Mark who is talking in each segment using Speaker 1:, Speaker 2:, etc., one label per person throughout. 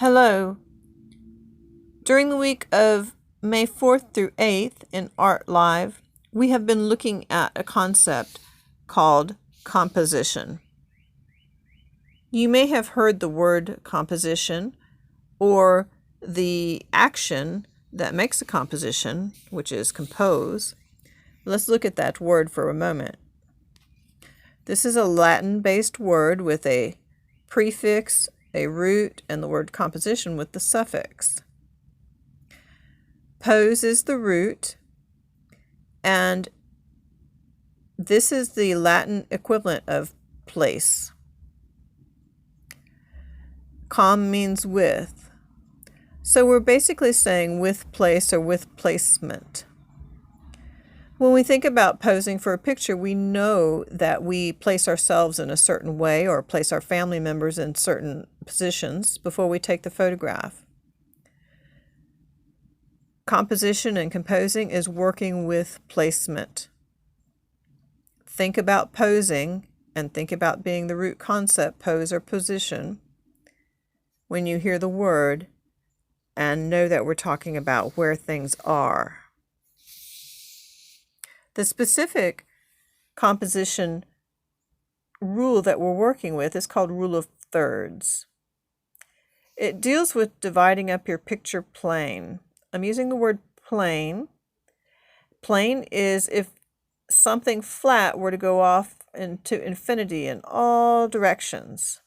Speaker 1: Hello. During the week of May 4th through 8th in Art Live, we have been looking at a concept called composition. You may have heard the word composition or the action that makes a composition, which is compose. Let's look at that word for a moment. This is a Latin-based word with a prefix, a root, and the word composition with the suffix. Pose is the root, and this is the Latin equivalent of place. Com means with. So we're basically saying with place or with placement. When we think about posing for a picture, we know that we place ourselves in a certain way or place our family members in certain positions before we take the photograph. Composition and composing is working with placement. Think about posing and think about being the root concept, pose or position, when you hear the word, and know that we're talking about where things are. The specific composition rule that we're working with is called rule of thirds. It deals with dividing up your picture plane. I'm using the word plane. Plane is if something flat were to go off into infinity in all directions.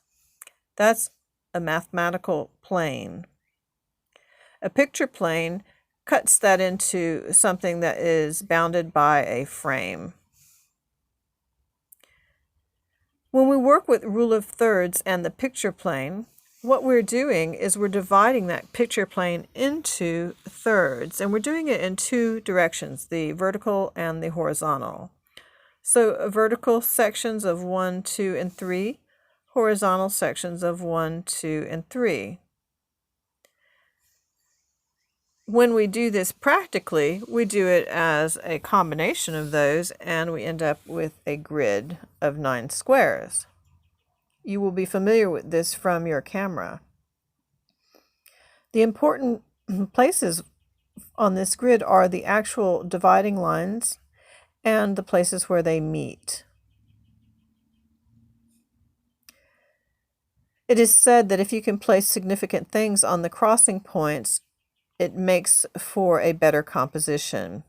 Speaker 1: That's a mathematical plane. A picture plane cuts that into something that is bounded by a frame. When we work with rule of thirds and the picture plane, what we're doing is we're dividing that picture plane into thirds, and we're doing it in two directions, the vertical and the horizontal. So vertical sections of 1, 2, and 3, horizontal sections of 1, 2, and 3. When we do this practically, we do it as a combination of those, and we end up with a grid of 9 squares. You will be familiar with this from your camera. The important places on this grid are the actual dividing lines and the places where they meet. It is said that if you can place significant things on the crossing points, it makes for a better composition.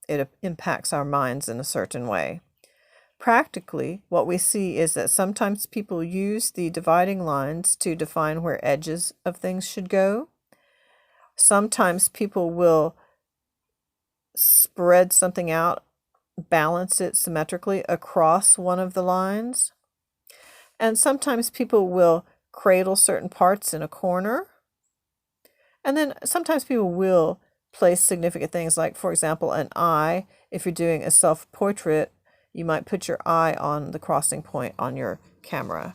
Speaker 1: It impacts our minds in a certain way. Practically, what we see is that sometimes people use the dividing lines to define where edges of things should go. Sometimes people will spread something out, balance it symmetrically across one of the lines. And sometimes people will cradle certain parts in a corner. And then sometimes people will place significant things like, for example, an eye. If you're doing a self-portrait, you might put your eye on the crossing point on your camera.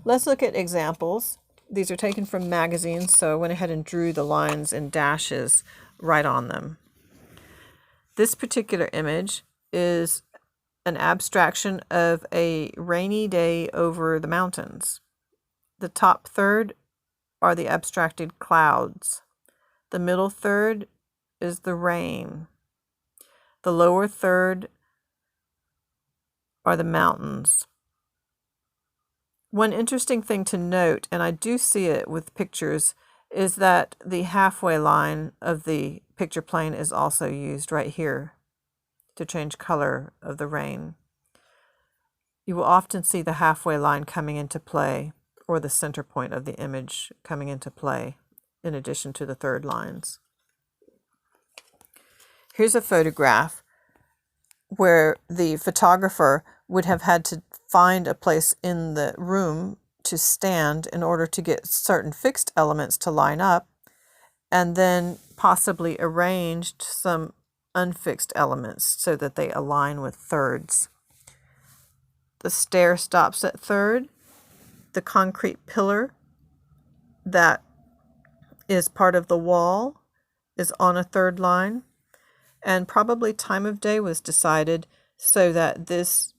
Speaker 1: Let's look at examples. These are taken from magazines, so I went ahead and drew the lines and dashes right on them. This particular image is an abstraction of a rainy day over the mountains. The top third are the abstracted clouds. The middle third is the rain. The lower third are the mountains. One interesting thing to note, and I do see it with pictures, is that the halfway line of the picture plane is also used right here to change color of the rain. You will often see the halfway line coming into play, or the center point of the image coming into play, in addition to the third lines. Here's a photograph where the photographer would have had to find a place in the room to stand in order to get certain fixed elements to line up, and then possibly arranged some unfixed elements so that they align with thirds. The stair stops at third. The concrete pillar that is part of the wall is on a third line, and probably time of day was decided so that this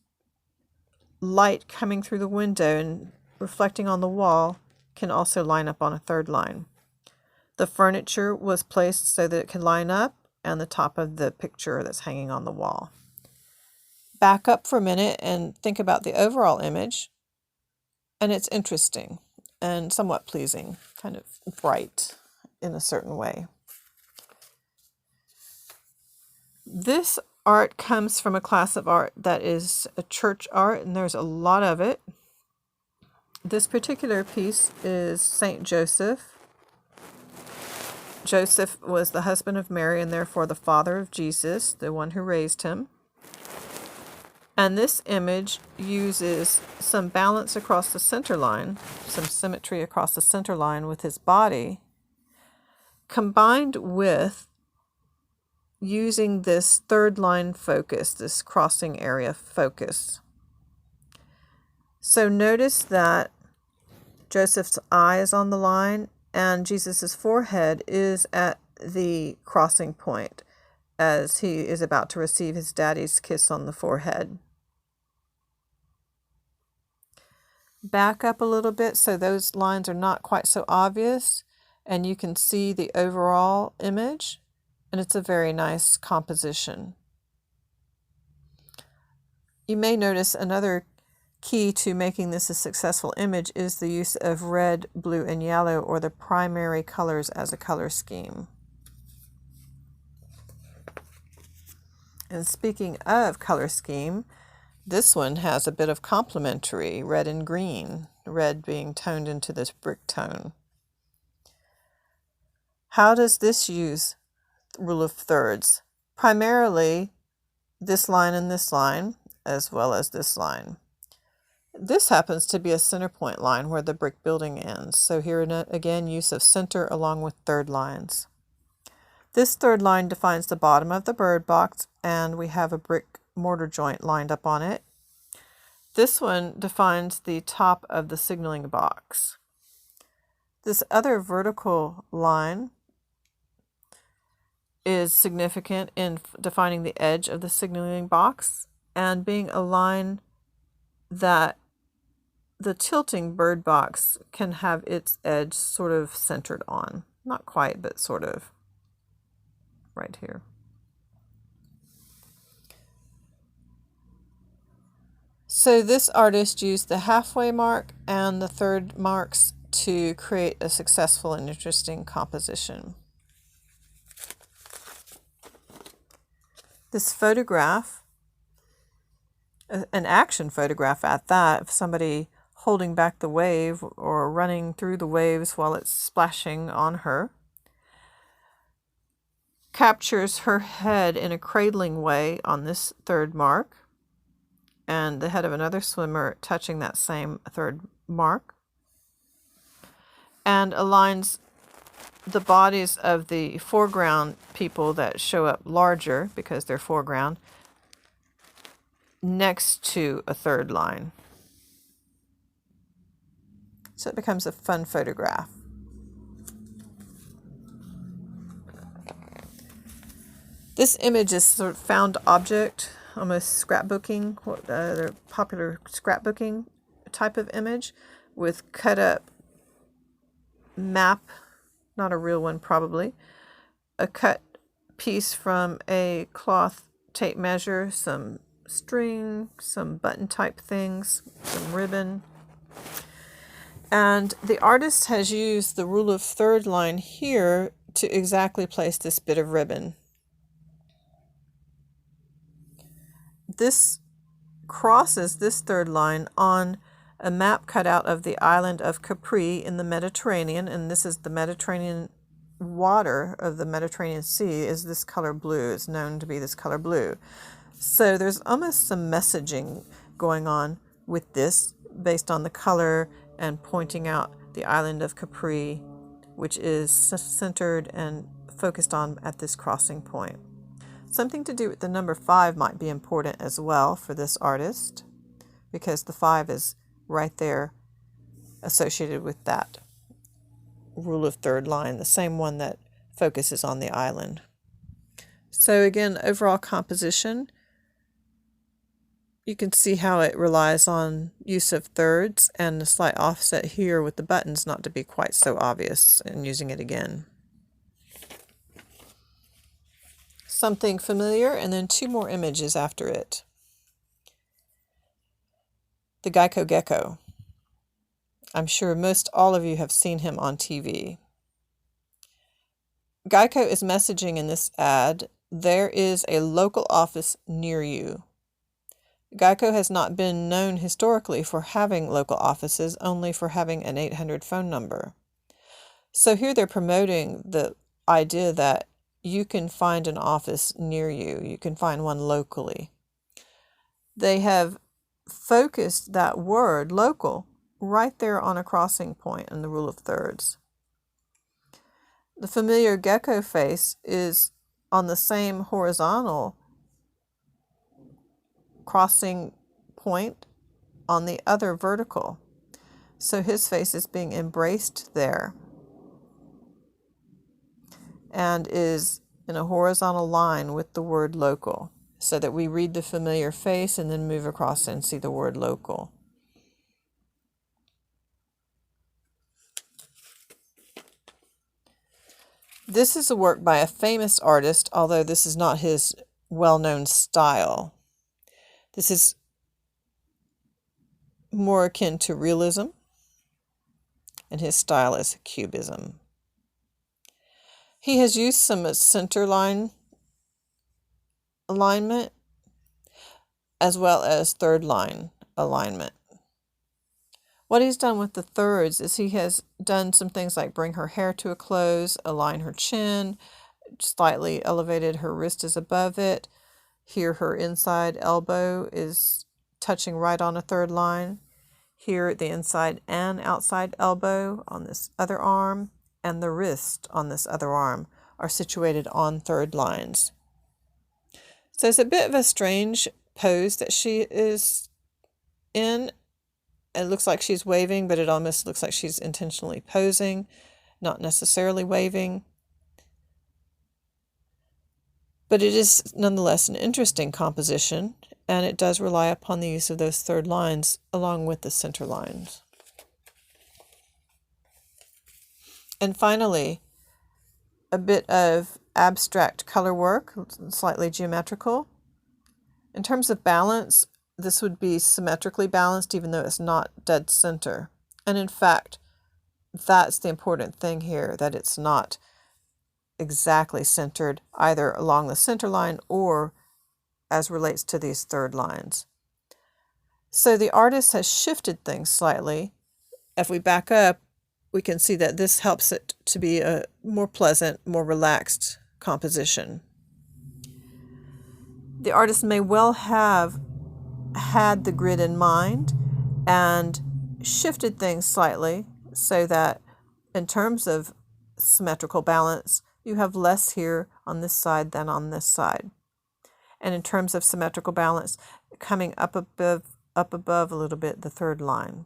Speaker 1: light coming through the window and reflecting on the wall can also line up on a third line. The furniture was placed so that it can line up, and the top of the picture that's hanging on the wall. Back up for a minute and think about the overall image, and it's interesting and somewhat pleasing, kind of bright in a certain way. This art comes from a class of art that is a church art, and there's a lot of it. This particular piece is Saint Joseph. Joseph was the husband of Mary and therefore the father of Jesus, the one who raised him. And this image uses some balance across the center line, some symmetry across the center line with his body, combined with using this third line focus, this crossing area focus. So notice that Joseph's eye is on the line and Jesus' forehead is at the crossing point as he is about to receive his daddy's kiss on the forehead. Back up a little bit so those lines are not quite so obvious, and you can see the overall image, and it's a very nice composition. You may notice another key to making this a successful image is the use of red, blue, and yellow, or the primary colors as a color scheme. And speaking of color scheme, this one has a bit of complementary red and green, red being toned into this brick tone. How does this use rule of thirds? Primarily this line and this line, as well as this line. This happens to be a center point line where the brick building ends. So here again, use of center along with third lines. This third line defines the bottom of the bird box, and we have a brick mortar joint lined up on it. This one defines the top of the signaling box. This other vertical line is significant in defining the edge of the signaling box and being a line that the tilting bird box can have its edge sort of centered on. Not quite, but sort of right here. So this artist used the halfway mark and the third marks to create a successful and interesting composition. This photograph, an action photograph at that, of somebody holding back the wave or running through the waves while it's splashing on her, captures her head in a cradling way on this third mark, and the head of another swimmer touching that same third mark, and aligns the bodies of the foreground people that show up larger because they're foreground next to a third line. So it becomes a fun photograph. This image is sort of found object, almost scrapbooking, the popular scrapbooking type of image with cut up map, not a real one probably, a cut piece from a cloth tape measure, some string, some button type things, some ribbon. And the artist has used the rule of third line here to exactly place this bit of ribbon. This crosses this third line on a map cut out of the island of Capri in the Mediterranean, and this is the Mediterranean water of the Mediterranean Sea is this color blue. It's known to be this color blue. So there's almost some messaging going on with this based on the color and pointing out the island of Capri, which is centered and focused on at this crossing point. Something to do with the number 5 might be important as well for this artist, because the 5 is right there associated with that rule of third line, the same one that focuses on the island. So again, overall composition, You can see how it relies on use of thirds and a slight offset here with the buttons not to be quite so obvious in using it again. Something familiar, and then two more images after it. The Geico Gecko. I'm sure most all of you have seen him on TV. Geico is messaging in this ad, there is a local office near you. Geico has not been known historically for having local offices, only for having an 800 phone number. So here they're promoting the idea that you can find an office near you. You can find one locally. They have focused that word, local, right there on a crossing point in the rule of thirds. The familiar gecko face is on the same horizontal crossing point on the other vertical. So his face is being embraced there and is in a horizontal line with the word local, so that we read the familiar face and then move across and see the word local. This is a work by a famous artist, although this is not his well-known style. This is more akin to realism, and his style is cubism. He has used some center line alignment as well as third line alignment. What he's done with the thirds is he has done some things like bring her hair to a close, align her chin, slightly elevated her wrist is above it. Here her inside elbow is touching right on a third line. Here the inside and outside elbow on this other arm and the wrist on this other arm are situated on third lines. So it's a bit of a strange pose that she is in. It looks like she's waving, but it almost looks like she's intentionally posing, not necessarily waving. But it is nonetheless an interesting composition, and it does rely upon the use of those third lines along with the center lines. And finally, a bit of abstract color work, slightly geometrical. In terms of balance, this would be symmetrically balanced even though it's not dead center. And in fact, that's the important thing here, that it's not exactly centered either along the center line or as relates to these third lines. So the artist has shifted things slightly. If we back up, we can see that this helps it to be a more pleasant, more relaxed composition. The artist may well have had the grid in mind and shifted things slightly so that in terms of symmetrical balance, you have less here on this side than on this side. And in terms of symmetrical balance, coming up above a little bit the third line.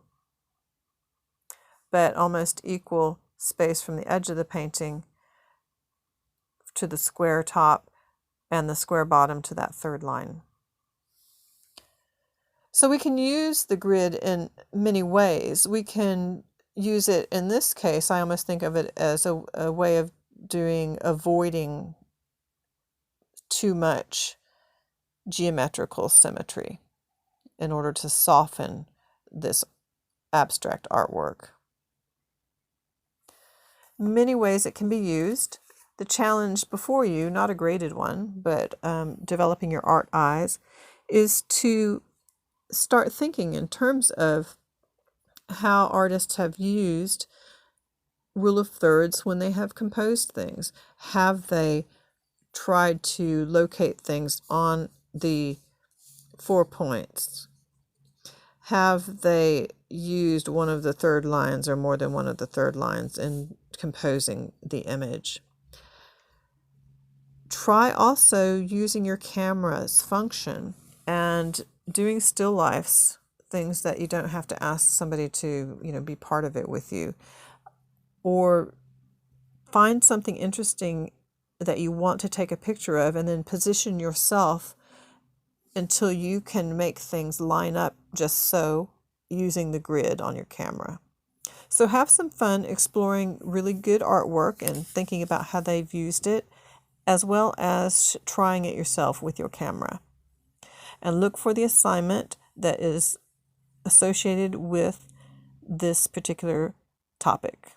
Speaker 1: But almost equal space from the edge of the painting to the square top and the square bottom to that third line. So we can use the grid in many ways. We can use it, in this case, I almost think of it as a way of avoiding too much geometrical symmetry in order to soften this abstract artwork. Many ways it can be used. The challenge before you, not a graded one, but developing your art eyes, is to start thinking in terms of how artists have used rule of thirds when they have composed things. Have they tried to locate things on the 4 points? Have they used one of the third lines or more than one of the third lines in composing the image? Try also using your camera's function and doing still lifes, things that you don't have to ask somebody to, be part of it with you. Or find something interesting that you want to take a picture of and then position yourself until you can make things line up just so using the grid on your camera. So have some fun exploring really good artwork and thinking about how they've used it, as well as trying it yourself with your camera. And look for the assignment that is associated with this particular topic.